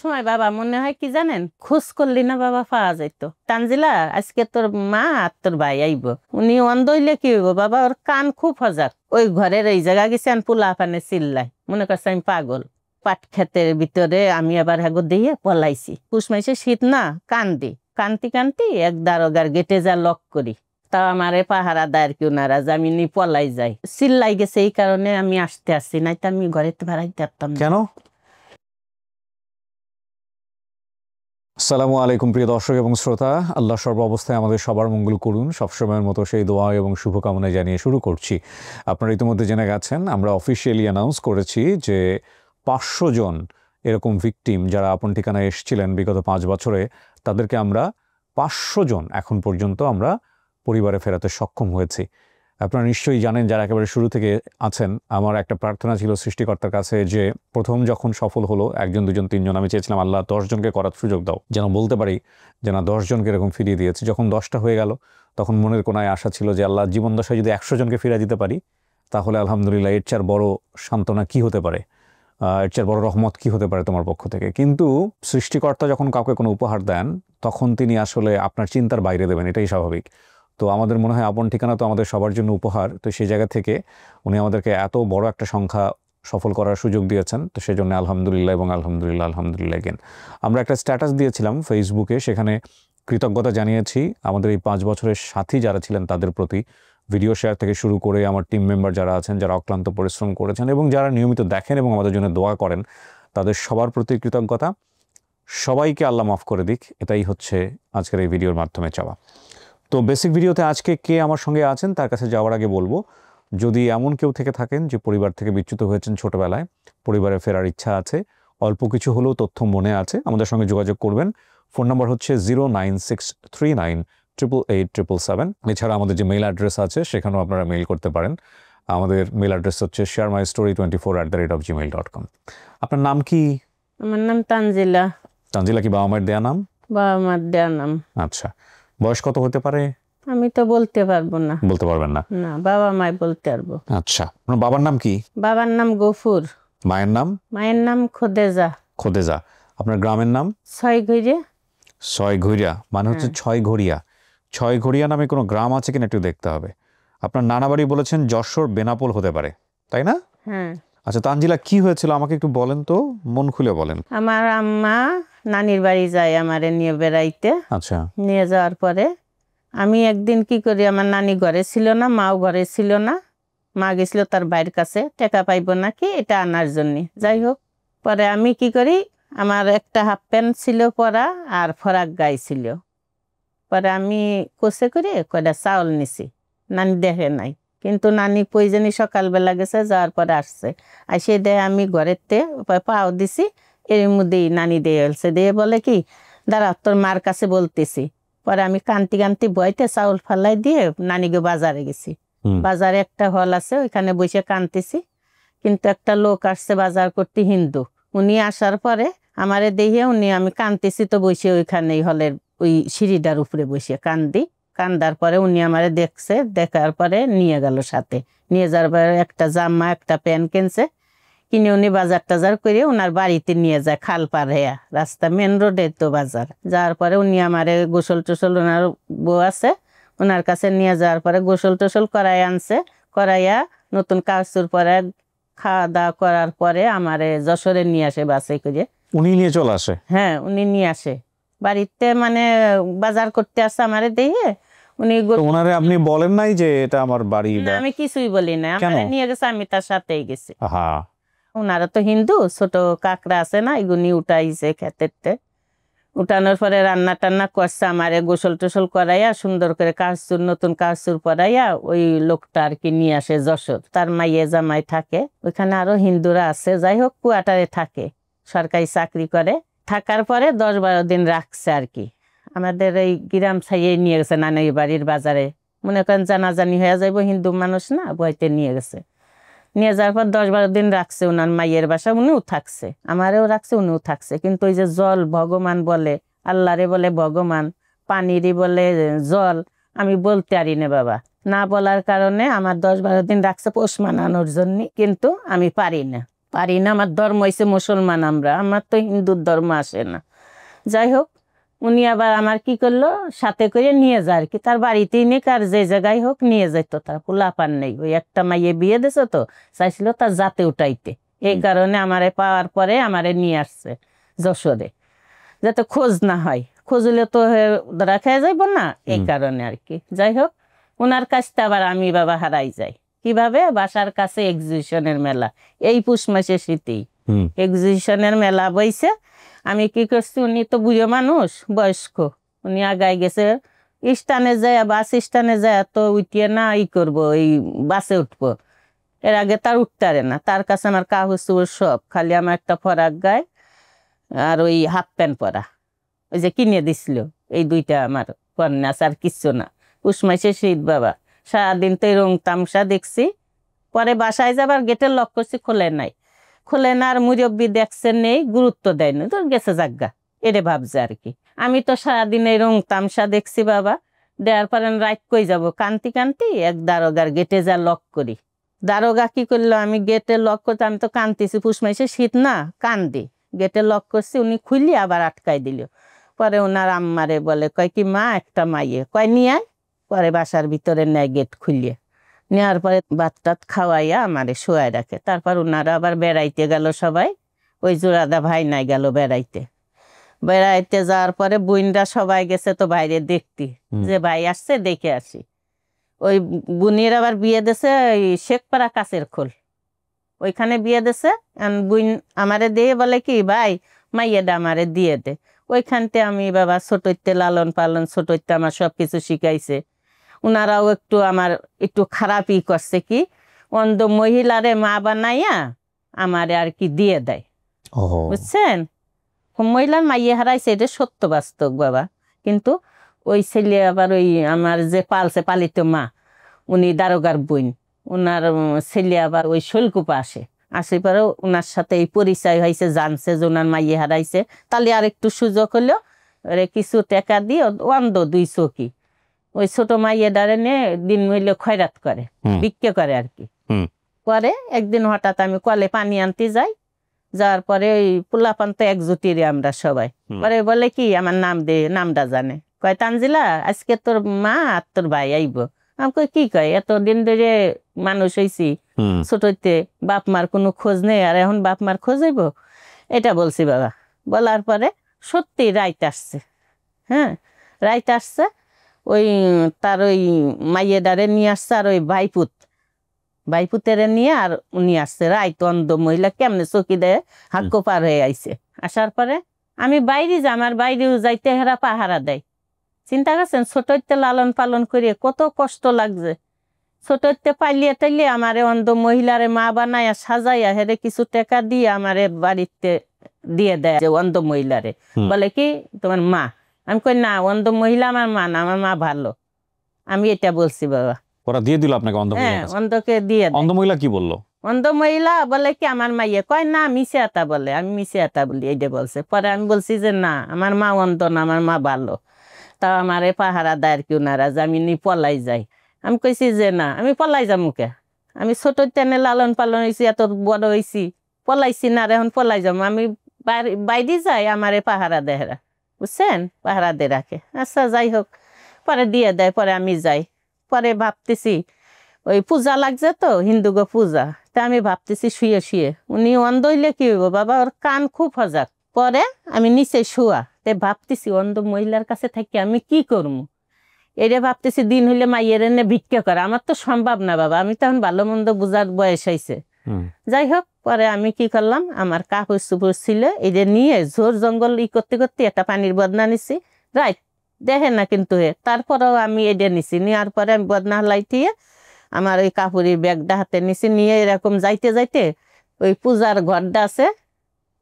সময় বাবা মনে হয় কি জানেন, খোঁজ করলি না বাবা পাওয়া যেত। তানজিলা আজকে তোর মা আর তোর ভাই আইব, উনি অন্ধ হইলে কি হইব বাবা, ওর কান খুব সজাগ। ওই ঘরের এই জায়গা গেছে পোলা পানে চিল্লাই, মনে করছে আমি পাগল। পাট ক্ষেতের ভিতরে আমি আবার হাগো দিয়ে পলাইছি। পুষ মাসে শীত না, কান্দি কান্তি কান্তি এক দারোগার গেটে যা লক করি, তাও আমারে পাহারা দেয় কেউ নারাজ, আমি নি পলাই যাই। চিল্লাই গেছে এই কারণে আমি আসতে আসছি, নাই তো আমি ঘরে ভাড়াইতে পারতাম না। কেন? আসসালামু আলাইকুম প্রিয় দর্শক এবং শ্রোতা, আল্লাহ সর্ব অবস্থায় আমাদের সবার মঙ্গল করুন, সবসময়ের মতো সেই দোয়া এবং শুভকামনা জানিয়ে শুরু করছি। আপনারা ইতিমধ্যে জেনে গেছেন, আমরা অফিসিয়ালি অ্যানাউন্স করেছি যে 500 জন এরকম ভিকটিম যারা আপন ঠিকানায় এসেছিলেন বিগত 5 বছরে, তাদেরকে আমরা 500 জন এখন পর্যন্ত আমরা পরিবারে ফেরাতে সক্ষম হয়েছি। আপনারা নিশ্চয়ই জানেন, যারা একেবারে শুরু থেকে আছেন, আমার একটা প্রার্থনা ছিল সৃষ্টিকর্তার কাছে যে প্রথম যখন সফল হলো 1 জন 2 জন 3 জন, আমি চেয়েছিলাম আল্লাহ 10 জনকে করার সুযোগ দাও, যেন বলতে পারি যে না 10 জনকে এরকম ফিরিয়ে দিয়েছি। যখন 10টা হয়ে গেল তখন মনের কোনায় আশা ছিল যে আল্লাহ জীবন দশায় যদি 100 জনকে ফিরিয়ে দিতে পারি তাহলে আলহামদুলিল্লাহ, এর চেয়ে বড় সান্ত্বনা কি হতে পারে, এর চেয়ে বড় রহমত কি হতে পারে তোমার পক্ষ থেকে। কিন্তু সৃষ্টিকর্তা যখন কাউকে কোনো উপহার দেন তখন তিনি আসলে আপনার চিন্তার বাইরে দেবেন, এটাই স্বাভাবিক। তো আমাদের মনে হয় আপন ঠিকানা তো আমাদের সবার জন্য উপহার, তো সেই জায়গা থেকে উনি আমাদেরকে এত বড় একটা সংখ্যা সফল করার সুযোগ দিয়েছেন, তো সেই জন্য আলহামদুলিল্লাহ এবং আলহামদুলিল্লাহ আলহামদুলিল্লাহ এগেন। আমরা একটা স্ট্যাটাস দিয়েছিলাম ফেসবুকে, সেখানে কৃতজ্ঞতা জানিয়েছি আমাদের এই 5 বছরের সাথী যারা ছিলেন তাদের প্রতি। ভিডিও শেয়ার থেকে শুরু করে আমার টিম মেম্বার যারা আছেন, যারা অক্লান্ত পরিশ্রম করেছেন এবং যারা নিয়মিত দেখেন এবং আমাদের জন্য দোয়া করেন, তাদের সবার প্রতি কৃতজ্ঞতা। সবাইকে আল্লাহ মাফ করে দিক, এটাই হচ্ছে আজকের এই ভিডিওর মাধ্যমে চাওয়া। তো বেসিক ভিডিওতে আজকে কে আমার সঙ্গে আছেন তার কাছে যাওয়ার আগে বলবো, যদি এমন কেউ থেকে থাকেন যে পরিবার থেকে বিচ্যুত হয়েছেন ছোটবেলায়, পরিবারে ফেরার ইচ্ছা আছে, অল্প কিছু হলেও তথ্য মনে আছে, আমাদের সঙ্গে যোগাযোগ করবেন। ফোন নাম্বার হচ্ছে 09639887777। এছাড়া আমাদের যে মেইল অ্যাড্রেস আছে সেখানেও আপনারা মেইল করতে পারেন। আমাদের মেইল অ্যাড্রেস হচ্ছে sharemystory24@gmail.com। আপনার নাম কি? আমার নাম তানজিলা। তানজিলা কি বাবা মায়ের দেয়া নাম? বাবা মার দেয়া নাম। আচ্ছা, বয়স কত হতে পারে? আমি তো বলতে পারবো না। বলতে পারবেন না? না, বাবা মাই বলতে পারবো। আচ্ছা, আপনার বাবার নাম কি? বাবার নাম গফুর। মায়ের নাম? মায়ের নাম খোদেজা। খোদেজা। আপনার গ্রামের নাম? ছয়ঘরিয়া। ছয়ঘরিয়া মানে হচ্ছে 6 ঘড়িয়া। 6 ঘড়িয়া নামে কোনো গ্রাম আছে কিনা একটু দেখতে হবে। আপনার নানা বাড়ি বলেছেন যশোর বেনাপোল হতে পারে, তাই না? হ্যাঁ। আচ্ছা তানজিলা, কি হয়েছিল আমাকে একটু বলেন তো, মন খুলে বলেন। আমার আম্মা নানির বাড়ি যায় আমারে নিয়ে বেড়াইতে। আচ্ছা। নিয়ে যাওয়ার পরে আমি একদিন কি করি, আমার নানি ঘরে ছিল না, মাও ঘরে ছিল না। মা গেছিল তার ভাইয়ের কাছে, টাকা পাইব নাকি এটা আনার জন্য। যাই হোক, পরে আমি কি করি, আমার একটা হাফ প্যান্ট ছিল পরা আর ফরাক গায়ে ছিল। পরে আমি কোষে করে কয়টা চাউল নিছি, নানি দেখে নাই। কিন্তু নানি প্রয়োজনই সকালবেলা গেছে, যাওয়ার পরে আসছে, আসে দেয় আমি ঘরেতে পাও দিছি, এর মধ্যেই নানি দিয়ে ফেলছে। দিয়ে বলে কি, দাঁড়া তোর মার কাছে বলতেছি। পরে আমি কান্তি কান্তি বইতে চাউল ফালাই দিয়ে নানিকে বাজারে গেছি। বাজারে একটা হল আছে, ওইখানে বসে কান্দিছি। কিন্তু একটা লোক আসছে বাজার করতে, হিন্দু। উনি আসার পরে আমারে দেখে উনি, আমি কান্দিছি তো বসে ওইখানে হলের ওই সিঁড়িটার উপরে বসে কান্দি। কান্দার পরে উনি আমারে দেখছে, দেখার পরে নিয়ে গেল সাথে। নিয়ে যাওয়ার পরে একটা জামা একটা প্যান্ট কিনছে, কিনে উনি বাজার টাজার করে ওনার বাড়িতে নিয়ে যায়। খাল পার হইয়া রাস্তা, মেন রোডে তো বাজার। যাওয়ার পরে উনি আমারে গোসল টোসল, ওনার বউ আছে ওনার কাছে নিয়ে যাওয়ার পরে গোসল টোসল করাই আনছে। করাইয়া নতুন কাপড় পরে খাওয়া দাওয়া করার পরে আমারে যশোরে নিয়ে আসে বাসে করে। উনি নিয়ে চলে আসে? হ্যাঁ, উনি নিয়ে আসে বাড়িতে, মানে বাজার করতে আসছে আমারে দেখে উনি। ওনারে আপনি বলেন নাই যে এটা আমার বাড়ি? আমি কিছুই বলি না, আমারে নিয়ে গেছে, আমি তার সাথেই গেছি। হ্যাঁ, ওনারা তো হিন্দু, ছোট কাকড়া আছে না, এগুনি উঠাইছে খেতেরতে। উঠানোর পরে রান্না টান্না করছে, আমারে গোসল টোসল করাইয়া সুন্দর করে কাচুর, নতুন কাচুর পরাইয়া ওই লোকটা আর কি নিয়ে আসে যশোর। তার মাইয়ে জামাই থাকে ওইখানে, আরো হিন্দুরা আছে। যাই হোক, কোয়ার্টারে থাকে, সরকারি চাকরি করে। থাকার পরে 10-12 দিন রাখছে আর কি। আমাদের এই গ্রাম ছাইয়ে নিয়ে গেছে নানির বাড়ির বাজারে। মনে করেন জানাজানি হয়ে যাইব, হিন্দু মানুষ না, বইতে নিয়ে গেছে। নিয়ে যাওয়ার পর 10-12 দিন রাখছে ওনার মাইয়ের বাসা, উনিও থাকছে, আমারেও রাখছে, উনিও থাকছে। কিন্তু ওই যে জল ভগবান বলে, আল্লাহরে বলে ভগবান, পানিরই বলে জল, আমি বলতে পারি না বাবা। না বলার কারণে আমার 10-12 দিন রাখছে পোষ মানানোর জন্য, কিন্তু আমি পারি না। পারি না, আমার ধর্ম হয়েছে মুসলমান, আমার তো হিন্দুর ধর্ম আসে না। যাই হোক, উনি আবার আমার কি করলো, সাথে করে নিয়ে যায় আর কি, তার বাড়িতেই নিক আর যে জায়গায় হোক নিয়ে যাইত। তার পোলাপান নেই, ওই একটা মাইয়ে বিয়ে দিছে তো, চাইছিল তার জাতে উঠাইতে, এই কারণে আমারে পাওয়ার পরে আমারে নিয়ে আসছে যশোরে, যাতে খোঁজ না হয়, খুঁজলে তো ধরা খেয়ে যাইব না, এই কারণে আর কি। যাই হোক, ওনার কাছটা আবার আমি বাবা হারাই যাই। কিভাবে? বাসার কাছে এক্সিবিশনের মেলা, এই পুষ মাসের শীতেই এক্সিবিশনের মেলা বইছে। আমি কি করছি, উনি তো বুড়ো মানুষ, বয়স্ক, উনি আগায় গেছে, স্টানে যায়, বাস স্টানে যায়, তো উঠিয়ে না ই করবো, এই বাসে উঠবো, এর আগে তার উঠতে না। তার কাছে আমার কাগজ সব, খালি আমার একটা ফরাক গায়ে আর ওই হাফ প্যান্ট পরা, ওই যে কিনে দিছিল, এই দুইটা আমার কন্যা, আর কিচ্ছু না। পুষ মাসে শীত বাবা, সারাদিন তো রং তামসা দেখছি। পরে বাসায় যাবার গেটের লক করছি, খোলে নাই, খোলে না, আর মুরব্বী দেখছে নেই, গুরুত্ব দেয় না, তো গেছে জাগা, এরে ভাবছে আর কি। আমি তো সারাদিন এই রং তামসা দেখছি বাবা, দেওয়ার পরে রাত কই যাব, কান্তি কান্তি এক দারোগার গেটে যা লক করি। দারোগা কি করলো, আমি গেটে লক করতে, আমি তো কান্দিছি, পুষ মাসে শীত না, কান্দি, গেটে লক করছি, উনি খুললি আবার আটকাই দিল। পরে ওনার আম্মারে বলে, কয় কি মা, একটা মাইয়ে, কয় নিয়ে আয়। পরে বাসার ভিতরে নেয়, গেট খুলিয়ে নেওয়ার পরে ভাত টাত খাওয়াইয়া আমারে শোয়াই রাখে। তারপর ওনারা আবার বেড়াইতে গেল সবাই, ওই জোড়াদা ভাই নাই গেল বেড়াইতে। বেড়াইতে যাওয়ার পরে বোনরা সবাই গেছে তো বাইরে দেখতে, যে ভাই আসছে, দেখে আসি। ওই বোনের আবার বিয়ে দিছে ওই শেখপাড়া কাছের খোল, ওইখানে বিয়ে দিছে। বোন আমারে দিয়ে বলে কি, ভাই মাইয়েটা আমারে দিয়ে দে। ওইখানতে আমি বাবা ছোটইতে লালন পালন, ছোটইতে আমার সবকিছু শিখাইছে। ওনারাও একটু আমার একটু খারাপই করছে, কি অন্ধ মহিলারে মা বানাইয়া আমারে আর কি দিয়ে দেয়, বুঝছেন। মহিলার মাইয়ে হারাইছে, এটা সত্য বাস্তব বাবা। কিন্তু ওই ছেলে আবার ওই আমার যে পালছে পালিত মা, উনি দারোগার বোন, ওনার ছেলে আবার ওই শৈলকুপা আসে পরে ওনার সাথে এই পরিচয় হয়েছে, জানছে যে ওনার মাইয়ে হারাইছে। তাহলে আর একটু সুযোগ হলো, কিছু টাকা দিয়ে অন্ধ দুই চোখি ওই ছোট মাইয়ে ডারে নিয়ে দিন হইলে খয়রাত করে, বিক্রি করে আর কি। পরে একদিন হঠাৎ আমি কলে পানি আনতে যাই, যাওয়ার পরে ওই পোলাপান তো একজুটিরে আমরা সবাই, পরে বলে কি আমার নাম দে, নামটা জানে, কয় তানজিলা, আজকে তোর মা আর তোর ভাই আইব। আমি কই কি কয়, এতদিন ধরে মানুষ হয়েছি, ছোটতে বাপ মার কোনো খোঁজ নেই, আর এখন বাপ মার খোঁজ হইব, এটা বলছি বাবা। বলার পরে সত্যি রাইত আসছে, হ্যাঁ রাইত আসছে, ওই তার ওই মাইয়ে ডারে নিয়ে আসছে, আর ওই ভাইপুতের নিয়ে আর উনি আসছে। রাইত অন্ধ মহিলা কেমনে চকি দেয়, হাক্য পার হয়ে আইছে। আসার পরে আমি বাইরে যা, আমার বাইরেও যাইতে হেরা পাহারা দেয়। চিন্তা করছেন, ছোটতে লালন পালন করিয়ে কত কষ্ট লাগছে। ছোটতে পাইলিয়ে টাইলিয়ে আমারে অন্ধ মহিলারে মা বানাইয়া সাজাইয়া হেরে কিছু টাকা দিয়ে আমারে বাড়িতে দিয়ে দেয়, যে অন্ধ মহিলারে বলে কি তোমার মা। আমি কই না, অন্ধ মহিলা আমার মা না, আমার মা ভালো। আমি এটা বলছি বাবা। ওরা দিয়ে দিল আপনাকে অন্ধ মহিলা? হ্যাঁ, অন্ধকে দিয়ে। অন্ধ মহিলা কি বললো? অন্ধ মহিলা বলে কি আমার মাইয়ে, কয় না মিশে আতা বলে, আমি মিশে আতা বলি, এইটা বলছে। পরে আমি বলছি যে না, আমার মা অন্ধ না, আমার মা ভালো। তাও আমারে পাহারা দেয় আর কি ওনারা, যে আমি পলাই যাই। আমি কইছি যে না, আমি পলাই যাম মুখে, আমি ছোট টেনে লালন পালন হয়েছি, এত বড় হয়েছি, পলাইছি না, এখন পলাই যাবো। আমি বাইরে যাই, আমারে পাহারা দেয়, বুঝছেন, পাহারা দিয়ে রাখে। আচ্ছা যাই হোক, পরে দিয়ে দেয়, পরে আমি যাই। পরে ভাবতেছি ওই পূজা লাগছে তো, হিন্দুগো পূজা, তা আমি ভাবতেছি শুয়ে শুয়ে, উনি অন্ধ হইলে কি হইব বাবা, ওর কান খুব সজাগ। পরে আমি নিচে শুয়া, তে ভাবতেছি অন্ধ মহিলার কাছে থাকি আমি কি করবো, এটা ভাবতেছি। দিন হইলে মাইয়ের এনে ভিক্ষা করে, আমার তো সম্ভব না বাবা, আমি তখন ভালো মন্দ বুঝার বয়স হয়েছে। যাই হোক, পরে আমি কি করলাম, আমার কাপড় চুপড় ছিল, এটা নিয়ে ঝোর জঙ্গল করতে করতে একটা পানির বদনা নিছি। রাইট দেখে না কিন্তু তারপরেও আমি এটা নিছি, নেওয়ার পরে আমি বদনা লাইটিয়ে আমার ওই কাপড়ের ব্যাগটা হাতে নিছি, নিয়ে এরকম যাইতে যাইতে ওই পূজার ঘরটা আছে,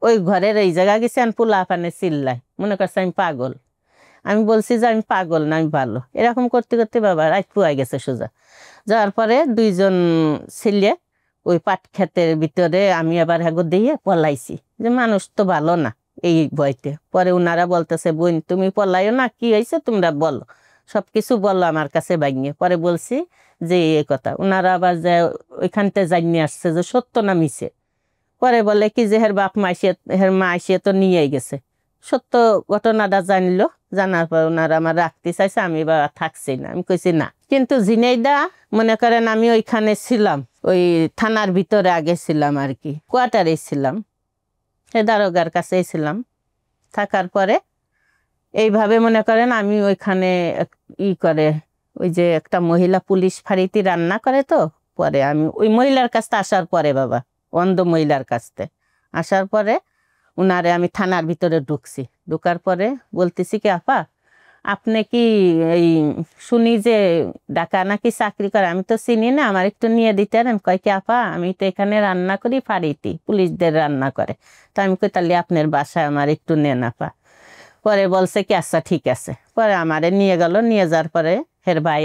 ওই ঘরের এই জায়গা গেছি। আমি পোলা পানে চিল্লাই, মনে করছে আমি পাগল। আমি বলছি যে আমি পাগল না, আমি ভালো। এরকম করতে করতে বাবা রাত পুয়াই গেছে সোজা। যাওয়ার পরে দুইজন ছেলে ওই পাট ক্ষেতের ভিতরে, আমি আবার হ্যাগো দিয়ে পলাইছি, যে মানুষ তো ভালো না এই ভয়তে। পরে ওনারা বলতেছে, বোন তুমি পলাইও না, কি হয়েছে তোমরা বলো, সবকিছু বলো আমার কাছে ভাঙিয়ে। পরে বলছি যে এই কথা। ওনারা আবার যে ওইখানতে জানিয়ে আসছে যে সত্য না মিছে। পরে বলে কি যে হের বাপ মাইসে হের মা আইসে তো নিয়েই গেছে। সত্য ঘটনাটা জানলো, জানার পর ওনারা আমার রাখতে চাইছে, আমি বা থাকছি না। আমি কইছি না। কিন্তু ঝিনাইদা মনে করেন আমি ওইখানে ছিলাম, ওই থানার ভিতরে আগে ছিলাম আর কি, কোয়ার্টারে ছিলাম, দারোগার কাছেই ছিলাম। থাকার পরে এইভাবে মনে করেন আমি ওইখানে করে ওই যে একটা মহিলা পুলিশ ফাঁড়িতে রান্না করে, তো পরে আমি ওই মহিলার কাছতে আসার পরে বাবা, অন্ধ মহিলার কাছতে আসার পরে উনারে আমি থানার ভিতরে ঢুকছি। ঢুকার পরে বলতেছি কি আপা আপনি কি এই শুনি যে ঢাকা নাকি চাকরি করে, আমি তো চিনি না, আমার একটু নিয়ে দিতেন। কয় কি আপা আমি তো এখানে রান্না করি ফাঁড়িতে, পুলিশদের রান্না করে। তো আমি কই তাহলে আপনার বাসায় আমার একটু নেন আপা। পরে বলছে কি আচ্ছা ঠিক আছে। পরে আমারে নিয়ে গেল, নিয়ে যাওয়ার পরে হের ভাই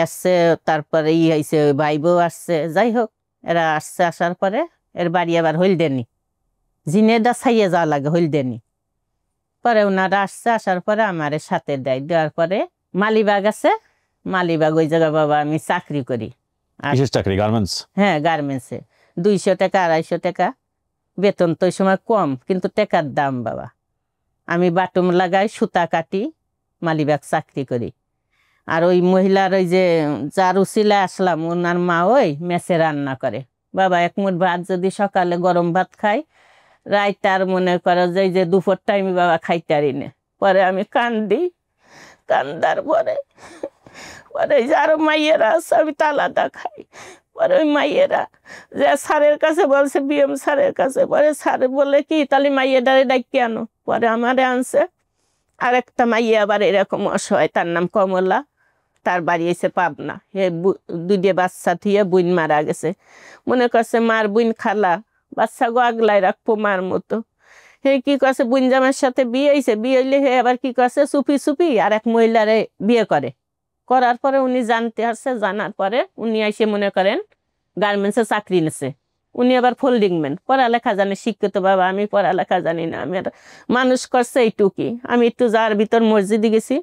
আসছে, তারপরে হয়েছে ভাই বউ আসছে, যাই হোক এরা আসছে। আসার পরে এর বাড়ি আবার হলদেনি, জিনেদা ছাইয়ে যাওয়া লাগে হলদেনি। পরে ওনারা আসছে, আসার পরে আমারে সাথে দেওয়ার পরে মালিবাগ আছে, মালিবাগ ওই জায়গা বাবা আমি চাকরি করি। চাকরি গার্মেন্টস? হ্যাঁ গার্মেন্টসে 200 টাকা 250 টাকা বেতন, তো ওই সময় কম কিন্তু টাকার দাম বাবা। আমি বাটুম লাগাই, সুতা কাটি, মালিবাগ চাকরি করি। আর ওই মহিলার ওই যে যার উচিলে আসলাম, ওনার মা ওই মেসে রান্না করে বাবা। এক মুঠ ভাত যদি সকালে গরম ভাত খাই, রাইতার মনে করো যে দুপুর টাইমে বাবা খাইতে পারি না। পরে আমি কান্দি, কান্দার পরে যে আরো মাইয়েরা আছে আমি তো আলাদা খাই। পরে ওই মাইয়েরা যে স্যারের কাছে বলছে, বিএম স্যারের কাছে, পরে স্যার বলে কি তাহলে মাইয়েটারে ডাকি আনো। পরে আমারে আনছে। আর একটা মাইয়া আবার এরকম অসহায়, তার নাম কমলা, তার বাড়ি এসে পাবনা। হে দুইটা বাচ্চা থিয়ে বুইন মারা গেছে, মনে করছে মার বুইন খালা, বাচ্চা গো আগলাই রাখবো মার মতো। হে কি করছে বুইন জামার সাথে বিয়ে হয়েছে, বিয়ে হইলে হে আবার কি করছে চুপি চুপি আর এক মহিলারে বিয়ে করে। করার পরে উনি জানতে আসছে, জানার পরে উনি এসে মনে করেন গার্মেন্টসে চাকরি নিছে। উনি আবার ফোল্ডিং ম্যান, পড়ালেখা জানে, শিক্ষিত বাবা। আমি পড়ালেখা জানি না, আমি মানুষ করছে এইটুকি। আমি একটু যার ভিতর মসজিদে গেছি,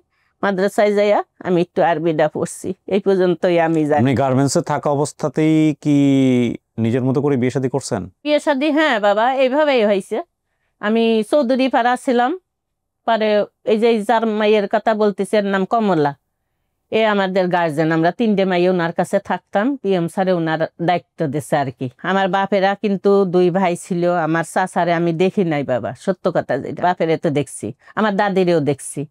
মাদ্রাসায় যাইয়া আমি একটু আরবিটা পড়ছি, এই পর্যন্তই আমি জানি। আপনি গার্মেন্টসে থাকা অবস্থাতেই কি নিজের মতো করে বিয়ে শাদী করছেন? বিয়ে শাদী হ্যাঁ বাবা এইভাবেই হয়েছে। আমি চৌধুরী পাড়া ছিলাম, পরে এই যে যার মাইয়ের কথা বলতেছি এর নাম কমলা, এ আমাদের গার্জেন। আমরা 3টে মাইয়ে ওনার কাছে থাকতাম, পিএম স্যারে ওনার দায়িত্ব দিচ্ছে আর কি। আমার বাপেরা কিন্তু 2 ভাই ছিল। আমার চাচারে আমি দেখি নাই বাবা, সত্য কথা যেটা, বাপেরে তো দেখছি, আমার দাদিরেও দেখছি।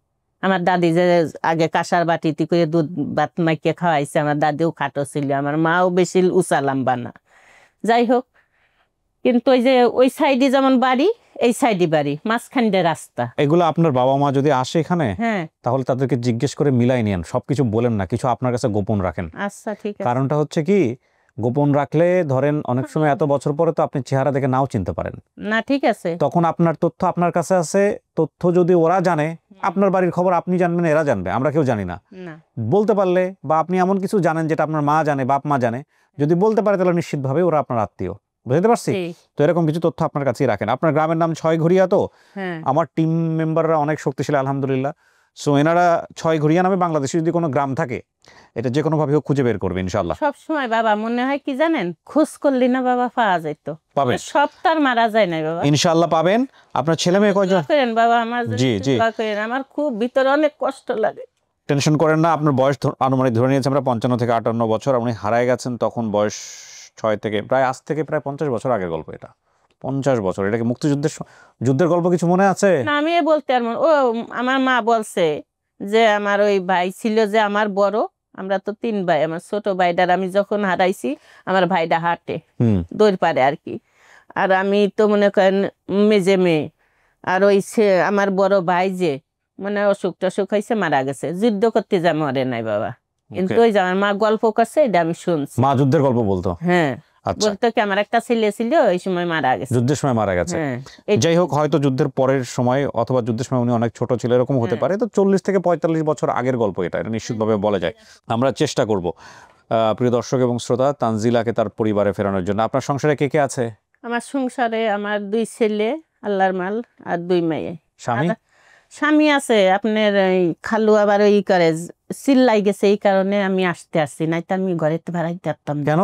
আমার দাদি যে আগে কাঁসার বাটিতে করে দুধ ভাত মাইকে খাওয়াইছে, আমার দাদিও খাটো ছিল, আমার মাও বেশি উঁচা লম্বা না। যাই হোক, কিন্তু ওই যে ওই সাইডে যেমন বাড়ি, এই সাইডে বাড়ি, মাঝখান দিয়ে রাস্তা। এগুলো আপনার বাবা মা যদি আসে এখানে, হ্যাঁ তাহলে তাদেরকে জিজ্ঞেস করে মিলাই নিন, সবকিছু বলেন না, কিছু আপনার কাছে গোপন রাখেন। আচ্ছা ঠিক আছে। কারণটা হচ্ছে কি, গোপন রাখলে ধরেন অনেক সময় এত বছর পরে তো আপনি চেহারা দেখে নাও চিনতে পারেন না ঠিক আছে, তখন আপনার তথ্য আপনার কাছে আছে। তথ্য যদি ওরা জানে, আপনার বাড়ির খবর আপনি জানবেন, এরা জানবে, আমরা কেউ জানি না। বলতে পারলে, বা আপনি এমন কিছু জানেন যেটা আপনার মা জানে, বাপ মা জানে, যদি বলতে পারে তাহলে নিশ্চিতভাবে ওরা আপনার আত্মীয়। বুঝতে পারছি? তো এরকম কিছু তথ্য আপনার কাছেই রাখেন। আপনার গ্রামের নাম ছয়ঘরিয়া, তো আমার টিম মেম্বাররা অনেক শক্তিশালী আলহামদুলিল্লাহ। সো এনারা ছয়ঘরিয়া নামে বাংলাদেশে যদি কোনো গ্রাম থাকে, এটা যে কোনো ভাবে খুঁজে বের করবে ইনশাআল্লাহ। সব সময় বাবা মনে হয় কি জানেন, খোঁজ করলি না বাবা পাওয়া যাইতো, পাবেন সব তার মারা যায় না বাবা, ইনশাআল্লাহ পাবেন। আপনার ছেলে মেয়ে কয়জন? করেন বাবা আমার, জি জি করেন, আমার খুব ভিতরে অনেক কষ্ট লাগে। টেনশন করেন না। আপনার বয়স আনুমানিক ধরে নিয়েছে আমরা 55 থেকে 58 বছর। আপনি হারায় গেছেন তখন বয়স 6 থেকে আজ থেকে প্রায় 50 বছর আগের গল্প এটা। 50 বছর, এটা কি যুদ্ধের গল্প কিছু মনে আছে? না আমি বলতে আর ও আমার মা বলছে যে আমার ওই ভাই ছিল যে আমার বড়, আমরা তো 3 ভাই, আমার ছোট ভাইটার আমি যখন হারাইছি, আমার ভাইটা হাঁটে দৌড় পারে আর কি। আর আমি তো মনে করেন মেজে মেয়ে। আর ওই আমার বড় ভাই যে মানে অসুখ টসুখ হয়েছে, মারা গেছে, যুদ্ধ করতে যা মরে নাই বাবা। কিন্তু ওই যে আমার মা গল্প করছে, এটা আমি শুনছি। মা যুদ্ধের গল্প বলতো? হ্যাঁ বলতো কি আমার একটা ছেলে ছিল ওই সময় মারা গেছে, যুদ্ধের সময় মারা গেছে। যাই হোক, হয়তো যুদ্ধের পরের সময় অথবা যুদ্ধের সময় উনি অনেক ছোট ছিল, এরকম হতে পারে। তো 40 থেকে 45 বছর আগের গল্প এটা নিশ্চিতভাবে বলা যায়। আমরা চেষ্টা করব প্রিয় দর্শক এবং শ্রোতা, তানজিলাকে তার পরিবারে ফেরানোর জন্য। আপনার সংসারে কে কে আছে? আমার সংসারে আমার 2 ছেলে, আল্লাহর মাল, আর 2 মেয়ে। স্বামী আছে আপনার খালু, আবার ওই করে চিল্লাই গেছে, এই কারণে আমি আসতে আসছি, নাই তো আমি ঘরে ভাড়াইতে পারতাম। কেন?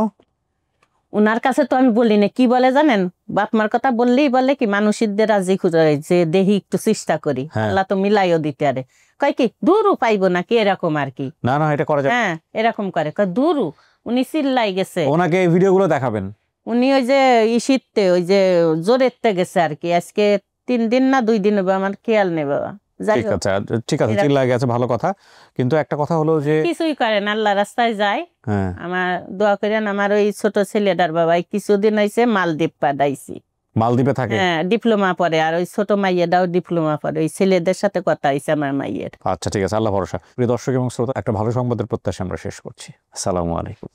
উনার কাছে তো আমি বলি না, কি বলে জানেন, বাপ মার কথা বললেই বলে কি মানুষদের রাজি খুঁজে যে দেহি একটু চেষ্টা করি, হ্যাঁ। আল্লাহ তো মিলাইও দিতে আরে, কয় কি দূরও পাইবো নাকি এরকম আর কি। না না, এটা করা যাবে। হ্যাঁ এরকম করে, কয় দূরও। উনি চিল্লাই গেছে, ওনাকে এই ভিডিওগুলো দেখাবেন। উনি ওই যে শীতে ওই যে জোরেতে গেছে আর কি, আজকে 3 দিন না 2 দিন হবে, আমার খেয়াল নেই বাবা। যাই ঠিক হোক, আছে, ঠিক আছে, চিল্লা গেছে, ভালো কথা। কিন্তু একটা কথা হলো যে কিছুই করেন, আল্লাহ রাস্তায় যায়। হ্যাঁ, আমার দোয়া করেন, আমার ওই ছোট ছেলেটার বাবা এই কিছুদিন হয়েছে মালদ্বীপ পাঠাইছি। মালদ্বীপে থাকে। হ্যাঁ ডিপ্লোমা পড়ে, আর ওই ছোট মাইয়েটাও ডিপ্লোমা পড়ে, ওই ছেলেদের সাথে কথা হয়েছে আমার মাইয়ের। আচ্ছা ঠিক আছে, আল্লাহ ভরসা। প্রিয় দর্শক এবং শ্রোতা, একটা ভালো সংবাদের প্রত্যাশা আমরা শেষ করছি। আসসালামু আলাইকুম।